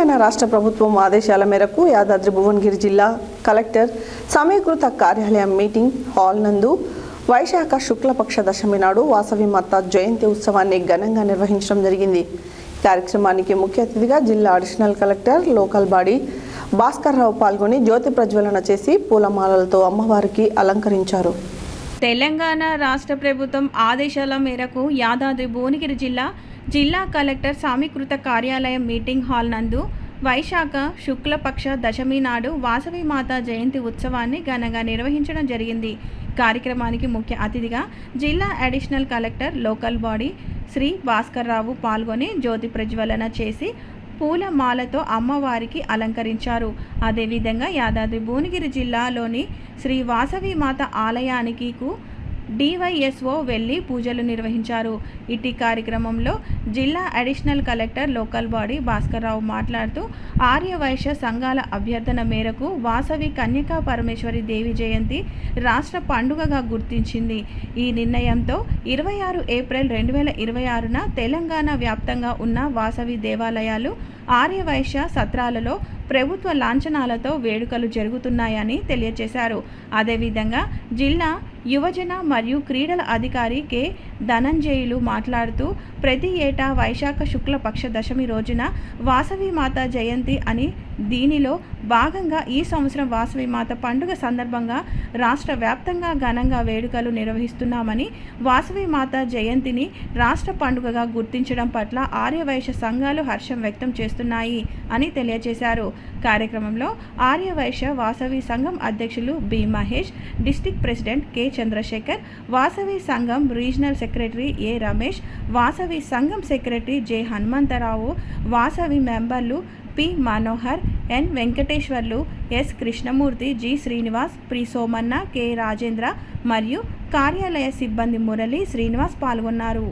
తెలంగాణ రాష్ట్ర ప్రభుత్వం ఆదేశాల మేరకు యాదాద్రి భువనగిరి జిల్లా కలెక్టర్ సమీకృత కార్యాలయం మీటింగ్ హాల్ నందు వైశాఖ శుక్లపక్ష దశమి నాడు వాసవి మాత జయంతి ఉత్సవాన్ని ఘనంగా నిర్వహించడం జరిగింది. కార్యక్రమానికి ముఖ్య అతిథిగా జిల్లా additional collector local body Bhaskar Rao పాల్గొని జ్యోతి ప్రజ్వలన చేసి పూలమాలలతో అమ్మవారికి అలంకరించారు. తెలంగాణ రాష్ట్ర ప్రభుత్వం ఆదేశాల మేరకు యాదాద్రి భువనగిరి జిల్లా కలెక్టర్ సమీకృత కార్యాలయం మీటింగ్ హాల్ నందు వైశాఖ శుక్లపక్ష దశమి నాడు వాసవి మాత జయంతి ఉత్సవాన్ని ఘనంగా నిర్వహించడం జరిగింది. కార్యక్రమానికి ముఖ్య అతిథిగా జిల్లా additional collector local body Shri Bhaskar Rao పాల్గొని జ్యోతి ప్రజ్వలన చేసి పూల మాలతో అమ్మవారికి అలంకరించారు. అదేవిధంగా యాదాద్రి భువనగిరి జిల్లాలోని శ్రీ వాసవి మాత ఆలయానికి డివైఎస్ఓ వెళ్లి పూజలు నిర్వహించారు. ఇటీ కార్యక్రమంలో జిల్లా additional collector local body Bhaskar Rao మాట్లాడుతూ ఆర్యవైశ్య సంఘాల అభ్యర్థన మేరకు వాసవి కన్యకా పరమేశ్వరి దేవి జయంతి రాష్ట్ర పండుగగా గుర్తించింది. ఈ నిర్ణయంతో 26 ఏప్రిల్ 2026న తెలంగాణ వ్యాప్తంగా ఉన్న వాసవి దేవాలయాలు ఆర్యవైశ్య సత్రాలలో ప్రభుత్వ లాంఛనాలతో వేడుకలు జరుగుతున్నాయని తెలియజేశారు. అదేవిధంగా జిల్లా యువజన మరియు క్రీడల అధికారి కె ధనంజయులు మాట్లాడుతూ ప్రతి ఏటా వైశాఖ శుక్లపక్ష దశమి రోజున వాసవి మాత జయంతి అని దీనిలో భాగంగా ఈ సంవత్సరం వాసవి మాత పండుగ సందర్భంగా రాష్ట్ర వ్యాప్తంగా ఘనంగా వేడుకలు నిర్వహిస్తున్నామని, వాసవి మాత జయంతిని రాష్ట్ర పండుగగా గుర్తించడం పట్ల ఆర్యవైశ్య సంఘాలు హర్షం వ్యక్తం చేస్తున్నాయి అని తెలియజేశారు. కార్యక్రమంలో ఆర్యవైశ్య వాసవి సంఘం అధ్యక్షులు B Mahesh, district president K Chandrashekar, Vasavi సంఘం regional secretary A Ramesh, Vasavi సంఘం సెక్రటరీ జె హనుమంతరావు, వాసవి మెంబర్లు P Manohar, N Venkateswarlu, S Krishnamurthy, G Srinivas, ప్రి సోమన్న, కె రాజేంద్ర మరియు కార్యాలయ సిబ్బంది మురళి, శ్రీనివాస్ పాల్గొన్నారు.